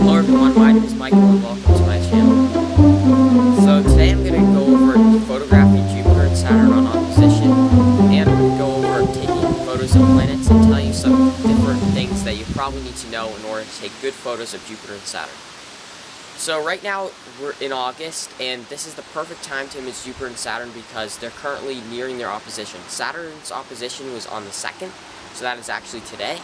Hello everyone, my name is Michael and welcome to my channel. So today I'm going to go over photographing Jupiter and Saturn on opposition, and I'm going to go over taking photos of planets and tell you some different things that you probably need to know in order to take good photos of Jupiter and Saturn. So right now we're in August, and this is the perfect time to image Jupiter and Saturn because they're currently nearing their opposition. Saturn's opposition was on the 2nd, so that is actually today,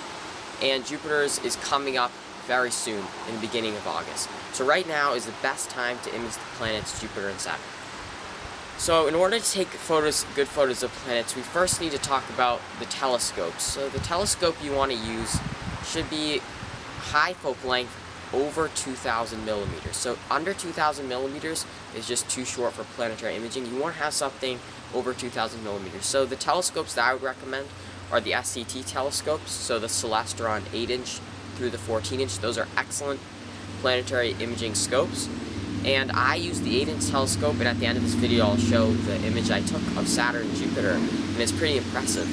and Jupiter's is coming up very soon, in the beginning of August. So right now is the best time to image the planets Jupiter and Saturn. So in order to take good photos of planets, we first need to talk about the telescopes. So the telescope you want to use should be high focal length over 2,000 millimeters. So under 2,000 millimeters is just too short for planetary imaging. You want to have something over 2,000 millimeters. So the telescopes that I would recommend are the SCT telescopes, so the Celestron 8-inch through the 14-inch. Those are excellent planetary imaging scopes. And I use the 8-inch telescope, and at the end of this video I'll show the image I took of Saturn and Jupiter, and it's pretty impressive.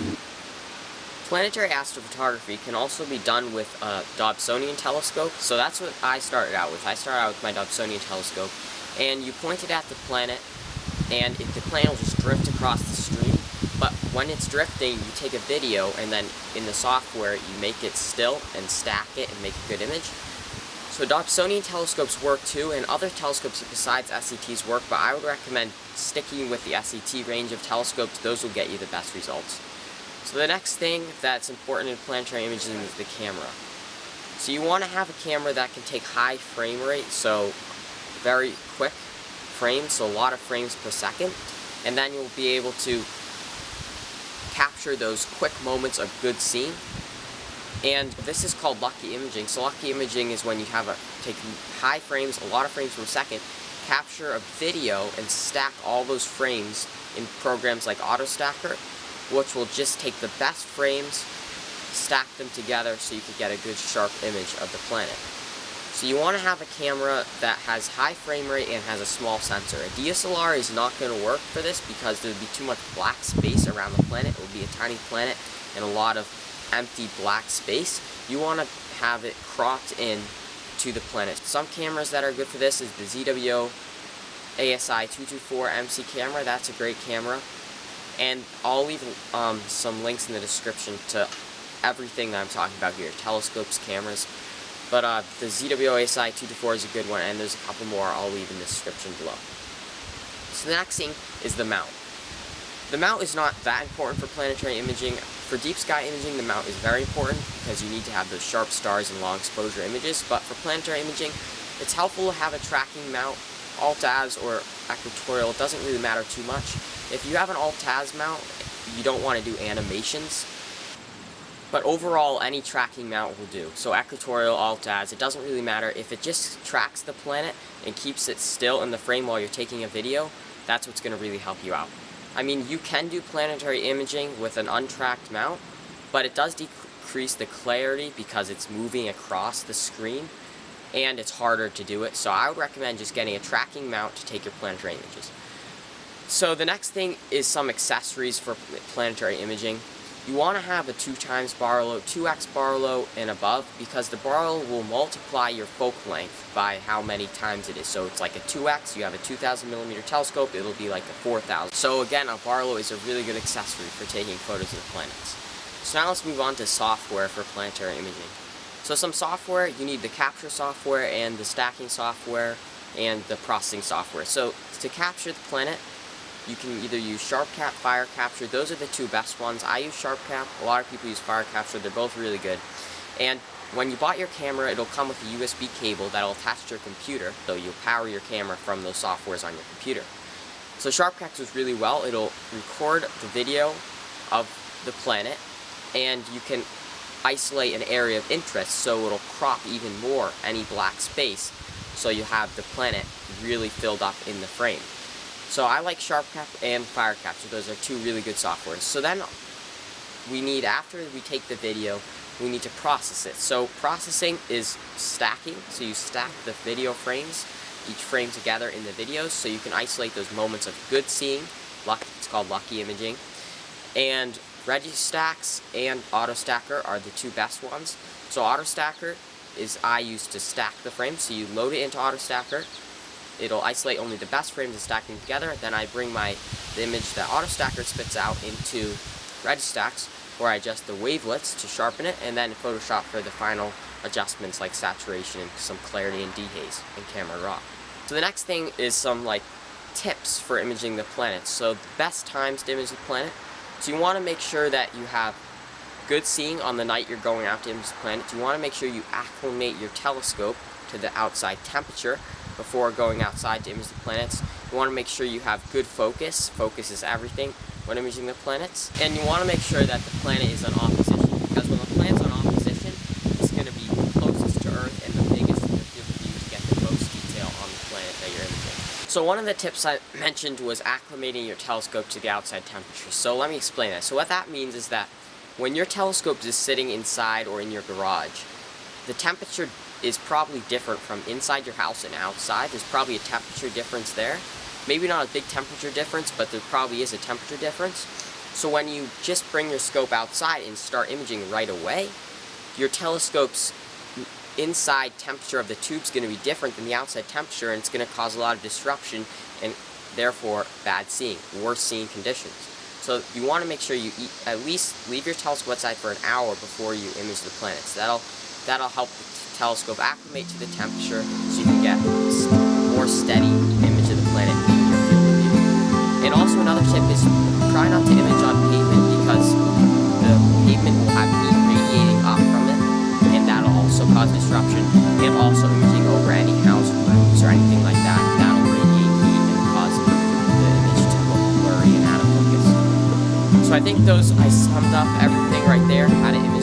Planetary astrophotography can also be done with a Dobsonian telescope, so that's what I started out with. I started out with my Dobsonian telescope, and you point it at the planet, and the planet will just drift across the screen. But when it's drifting, you take a video, and then in the software, you make it still and stack it and make a good image. So Dobsonian telescopes work too, and other telescopes besides SCTs work, but I would recommend sticking with the SCT range of telescopes. Those will get you the best results. So the next thing that's important in planetary imaging is the camera. So you want to have a camera that can take high frame rate, so very quick frames, so a lot of frames per second, and then you'll be able to capture those quick moments of good seeing. And this is called lucky imaging. So lucky imaging is when you take high frames, a lot of frames per second, capture a video and stack all those frames in programs like AutoStacker, which will just take the best frames, stack them together so you can get a good sharp image of the planet. So you want to have a camera that has high frame rate and has a small sensor. A DSLR is not going to work for this because there would be too much black space around the planet. It would be a tiny planet and a lot of empty black space. You want to have it cropped in to the planet. Some cameras that are good for this is the ZWO ASI 224 MC camera. That's a great camera. And I'll leave some links in the description to everything that I'm talking about here. Telescopes, cameras. But the ZWO ASI 224 is a good one, and there's a couple more I'll leave in the description below. So the next thing is the mount. The mount is not that important for planetary imaging. For deep sky imaging, the mount is very important because you need to have those sharp stars and long exposure images. But for planetary imaging, it's helpful to have a tracking mount, alt-az or equatorial. It doesn't really matter too much. If you have an alt-az mount, you don't want to do animations. But overall, any tracking mount will do. So equatorial, alt-az, it doesn't really matter. If it just tracks the planet and keeps it still in the frame while you're taking a video, that's what's going to really help you out. I mean, you can do planetary imaging with an untracked mount, but it does decrease the clarity because it's moving across the screen, and it's harder to do it. So I would recommend just getting a tracking mount to take your planetary images. So the next thing is some accessories for planetary imaging. You want to have a 2x barlow, 2x barlow and above, because the barlow will multiply your focal length by how many times it is. So it's like a 2x, you have a 2,000 millimeter telescope, it'll be like a 4,000. So again, a barlow is a really good accessory for taking photos of the planets. So now let's move on to software for planetary imaging. So some software, you need the capture software and the stacking software and the processing software. So to capture the planet, you can either use SharpCap, Fire Capture. Those are the two best ones. I use SharpCap. A lot of people use Fire Capture. They're both really good. And when you bought your camera, it'll come with a USB cable that'll attach to your computer, so you'll power your camera from those softwares on your computer. So SharpCap does really well. It'll record the video of the planet, and you can isolate an area of interest, so it'll crop even more any black space, so you have the planet really filled up in the frame. So I like SharpCap and Fire Capture. Those are two really good softwares. So then we need, after we take the video, we need to process it. So processing is stacking. So you stack the video frames, each frame together in the videos, so you can isolate those moments of good seeing. It's called lucky imaging. And Registacks and AutoStacker are the two best ones. So AutoStacker is I use to stack the frames. So you load it into AutoStacker. It'll isolate only the best frames and stack them together. Then I bring the image that AutoStacker spits out into Registacks, where I adjust the wavelets to sharpen it, and then Photoshop for the final adjustments like saturation and some clarity and dehaze and camera raw. So the next thing is some like tips for imaging the planets. So the best times to image the planet. So you want to make sure that you have good seeing on the night you're going out to image the planet. You want to make sure you acclimate your telescope to the outside temperature before going outside to image the planets. You want to make sure you have good focus. Focus is everything when imaging the planets. And you want to make sure that the planet is on opposition, because when the planet's on opposition, it's going to be closest to Earth and the biggest in the field of view to get the most detail on the planet that you're imaging. So one of the tips I mentioned was acclimating your telescope to the outside temperature. So let me explain that. So what that means is that when your telescope is sitting inside or in your garage, the temperature is probably different from inside your house and outside. There's probably a temperature difference there. Maybe not a big temperature difference, but there probably is a temperature difference. So when you just bring your scope outside and start imaging right away, your telescope's inside temperature of the tube is going to be different than the outside temperature, and it's going to cause a lot of disruption and therefore bad seeing, worse seeing conditions. So you want to make sure you at least leave your telescope outside for an hour before you image the planets. That'll help the telescope acclimate to the temperature so you can get more steady image of the planet in your field of view. And also another tip is try not to image on pavement, because the pavement will have heat radiating off from it, and that'll also cause disruption. And also imaging over any house roofs or anything like that, that'll radiate heat and cause the image to look blurry and out of focus. So I think I summed up everything right there, how to image